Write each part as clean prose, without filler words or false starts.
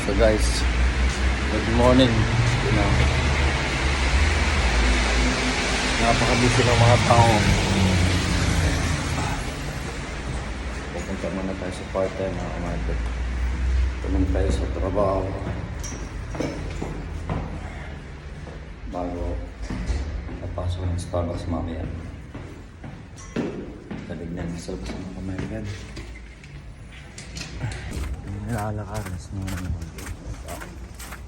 So guys, good morning. Napaka-busy ng mga tao. Pupunta muna tayo sa part-time mga kamarket. Pumunta tayo sa trabaho bago napasok ng Starbucks mamaya. Talignan sa labas ng mga kamarket. Nilalakaras naman.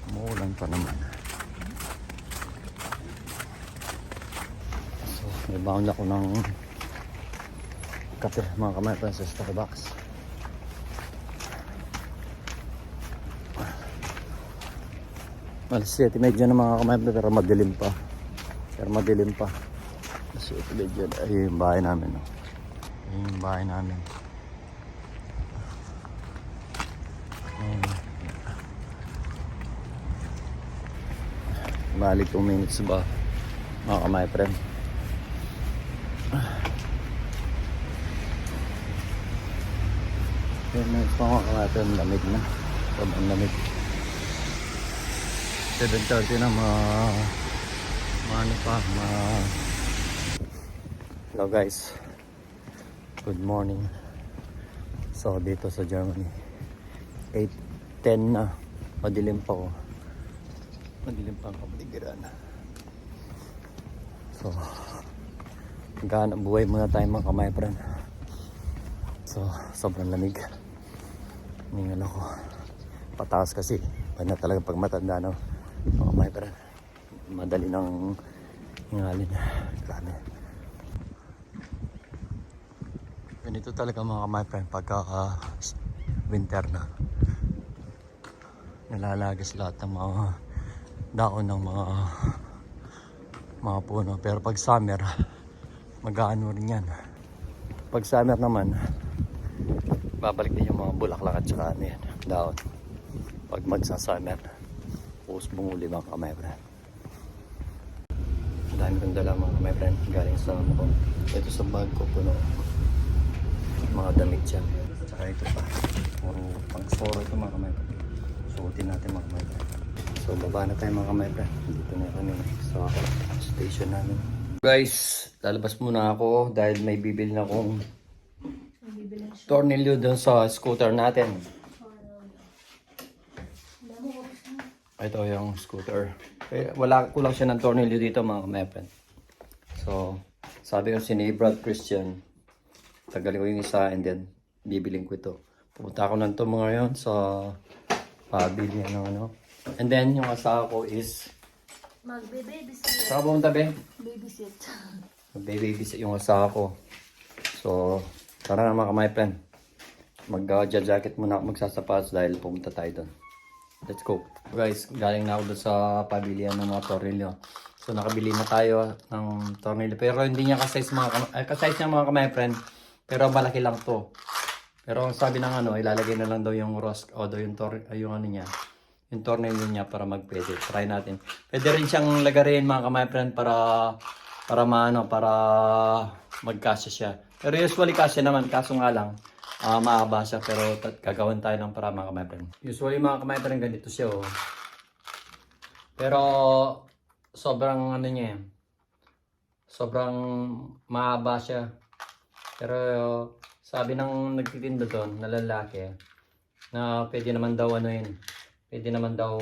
Umuulan pa naman. So, may bound ako ng kape mga kamarket sa Starbucks. Alas 7:30 na mga kamarket pero madilim pa. Alas 7:30 ay yung bahay namin. No? Yung bahay namin. Balik 2 minutes ba mga kamay friend. Yan na ito mga kamay friend, lamig na sobrang lamig. 7:30 na hello guys, good morning. So dito sa Germany 8:10 na, madilim pa ang kapaligiran. So maghanap buhay muna tayo mga kamay friend. So sobrang lamig, ningal ako pataas kasi pa na talaga pag matanda no mga kamay friend, madali nang hingalin. Grabe, ganito talaga mga kamay friend pagka winter na, nalalagas lahat ng mga daon ng mga puno. Pero pag summer mag-aano rin yan. Pag summer naman babalik din yung mga bulaklak at saka ano yan, daon. Pag magsa-summer puus bunguli mga kamay friend. Ang dami kong dala mga kamay friend galing sa ano ko. Ito sa bag ko puno mga damit siya. Tsaka ito pa puro pang soro ito mga kamay friend. Suotin natin mga kamay friend. So baba na tayo mga kamay friend. Dito na kami sa station namin. Guys, lalabas muna ako dahil may bibili na akong tornilyo doon sa scooter natin. Ito yung scooter. Kulang siya ng tornilyo dito mga kamay friend. So sabi ko si Brad Christian, tagalin ko yung isa and then bibiling ko ito. Pupunta ako ng ito mga ngayon sa pabili ano. And then yung asawa ko is magbe-babysit. saka pumunta be? Babysit. Magbe-babysit yung asawa ko. So tara na mga kamay friend. Mag-jacket muna ako, magsasapatos dahil pumunta tayo doon. Let's go. Guys, galing na ako doon sa pabilihan ng mga tornilyo. So nakabili na tayo ng tornilyo. Pero hindi niya kasize niya mga kamay friend. Pero malaki lang to. Pero ang sabi ng ano, ilalagay na lang daw yung yung ano niya. Yung tornilyo niya para magpwede. Try natin. Pwede rin siyang lagarin mga kamay friend para magkasya siya. Pero usually kasya naman, kaso nga lang maaba siya, pero gagawin tayo ng para mga kamay friend. Usually mga kamay friend ganito siya oh. Pero sobrang ano niya, sobrang maaba siya. Pero sabi ng nagtitinda doon na lalaki na pwede naman daw pwede naman daw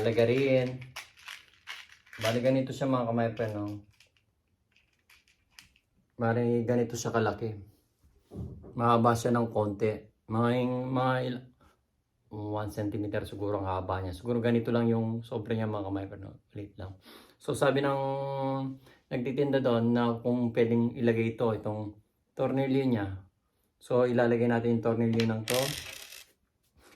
lagarin. Bali ganito siya mga kamay friend no? Bali ganito siya kalaki. Mahaba siya ng konti. Mga 1 cm siguro ang haba niya. Siguro ganito lang yung sobre niya mga kamay friend no? Ulit lang. So sabi ng nagtitinda doon na kung pwedeng ilagay itong tornilyo niya. So ilalagay natin yung tornilyo ng to.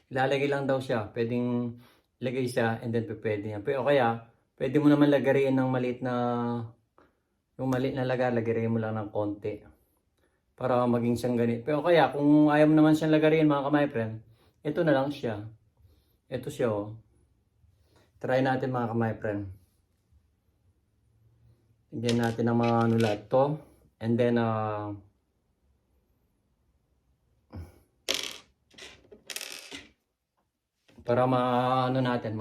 Ilalagay lang daw siya. Pwedeng ilagay siya and then pwede niya. O kaya pwede mo naman lagarin ng maliit na lagarin mo lang ng konti para maging siyang ganito. Pero kaya kung ayaw mo naman siyang lagarin mga kamay friend, ito na lang siya. Ito siya oh. Try natin mga kamay friend. Lagyan natin ng mga ano lahat to. And then Para ano natin,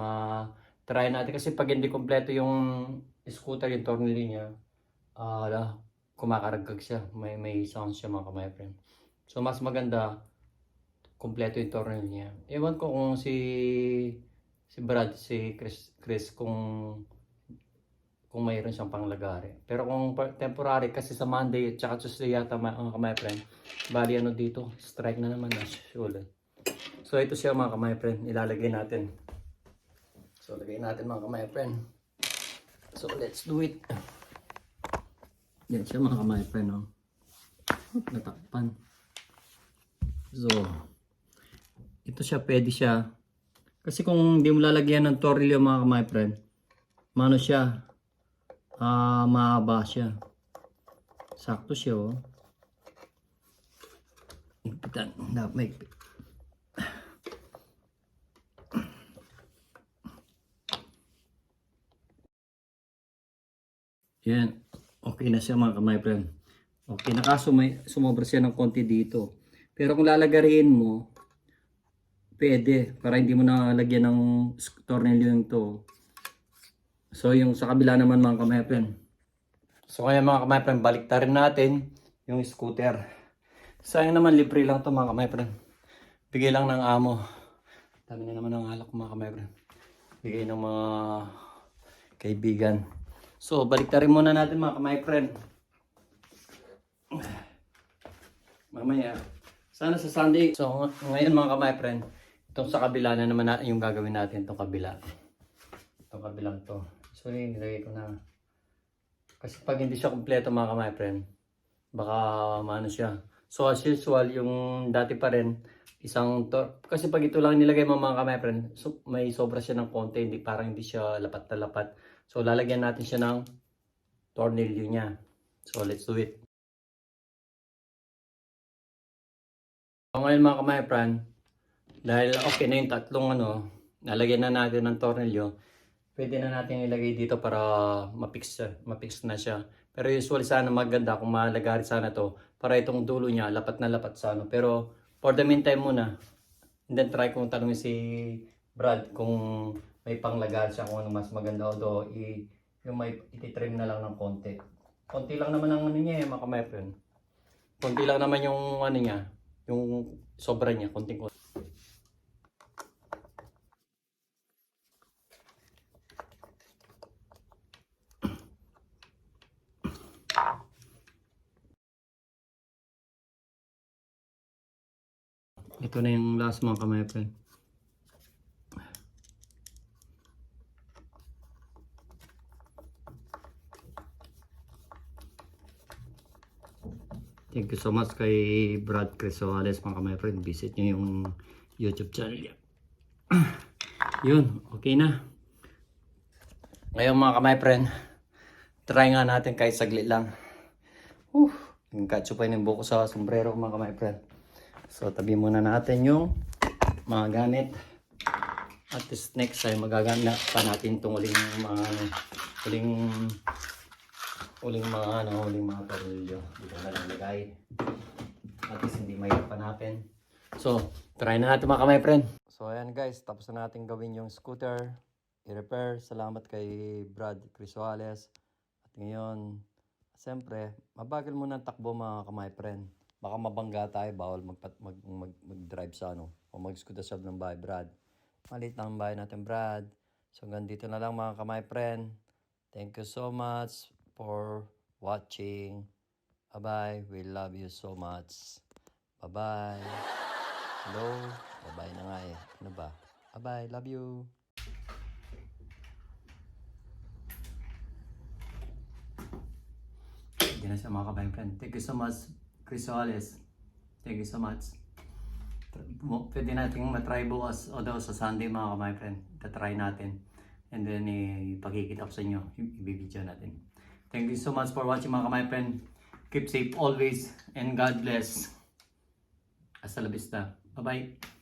try natin. Kasi pag hindi kompleto yung scooter, yung tornilyo niya, kumakaragkag siya. May sound siya mga my friend. So mas maganda, kompleto yung tornilyo niya. Ewan ko kung si Brad, si Chris kung mayroon siyang panglagari. Pero kung temporary, kasi sa Monday at saka Tuesday yata my friend, bali ano dito, strike na naman na ulit. So ito siya mga my friend, ilalagay natin. So lagay natin mga my friend. So let's do it. Yan siya mga my friend, oh. Natakpan. So ito siya, pwede siya. Kasi kung hindi mo lalagyan ng tornilyo mga my friend, mano siya, mahaba siya. Sakto siya, oh. Higpitan. Mahigpit. Yan. Okay na siya mga my friend. Okay na, kaso may sumobra siya ng konti dito. Pero kung lalagarin mo, pwede. Para hindi mo na lagyan ng tornilyo yung to. So yung sa kabila naman mga my friend. So kaya mga my friend, baliktarin natin yung scooter. Sayang naman, libre lang to mga my friend. Bigay lang ng amo. Dami na naman ng alak mga my friend. Bigay ng mga kaibigan. So baliktarin muna natin mga my friend. Mamaya. Sana sa Sunday. So ngayon mga my friend, itong sa kabila na naman yung gagawin natin, itong kabila. Itong kabilang to. So nilagay ko na. Kasi pag hindi siya kumpleto mga my friend, baka maano siya. So as usual, yung dati pa rin, kasi pag ito lang nilagay mo mga my friend, so, may sobra siya ng konti, parang hindi siya lapat na lapat. So lalagyan natin siya ng tornilyo niya. So let's do it. So ngayon mga my friend, dahil okay na yung tatlong nalagyan na natin ng tornilyo, pwede na natin ilagay dito para mapix na siya. Pero usually sana maganda kung malagari sana to para itong dulo niya lapat na lapat sa Pero for the meantime muna, and then try kong tanongin si Brad kung may panglagari siya kung ano mas maganda. Although yung may ititrim na lang ng konti. Konti lang naman ang niya mga my friend. Konti lang naman yung niya, yung sobra niya, konting-konti. Ito na yung last mga my friend. Thank you so much kay Brad Crisales mga my friend. Visit nyo yung YouTube channel niya. Yun, okay na. Ngayon mga my friend, try nga natin kahit saglit lang. Yung katsupay ng buko sa sombrero mga my friend. So tabi muna natin yung mga gamit. At this next time magagamit pa natin itong uling mga tornilyo. Dito na lang lagay. At least hindi mahirapan natin. So try na natin mga my friend. So ayan guys, tapos na natin gawin yung scooter. I-repair. Salamat kay Brad Crisales. At ngayon, siyempre, mabagal muna ang takbo mga my friend. Baka mabangga tayo, bawal mag-drive sa o mag-scooter sa ng bahay, Brad. Malit lang ang bahay natin, Brad. So hanggang dito na lang mga my friend. Thank you so much for watching. Bye-bye. We love you so much. Bye-bye. Hello? Bye-bye na nga eh. Ano ba? Bye-bye. Love you. Hindi na siya mga my friend. Thank you so much, Crisales. Thank you so much. Pwede natin matry bukas o daw sa Sunday mga my friend. Tatry natin. And then ipakikita ko sa inyo. Ibibidyo natin. Thank you so much for watching mga my friend. Keep safe always and God bless. Hasta la vista. Bye-bye.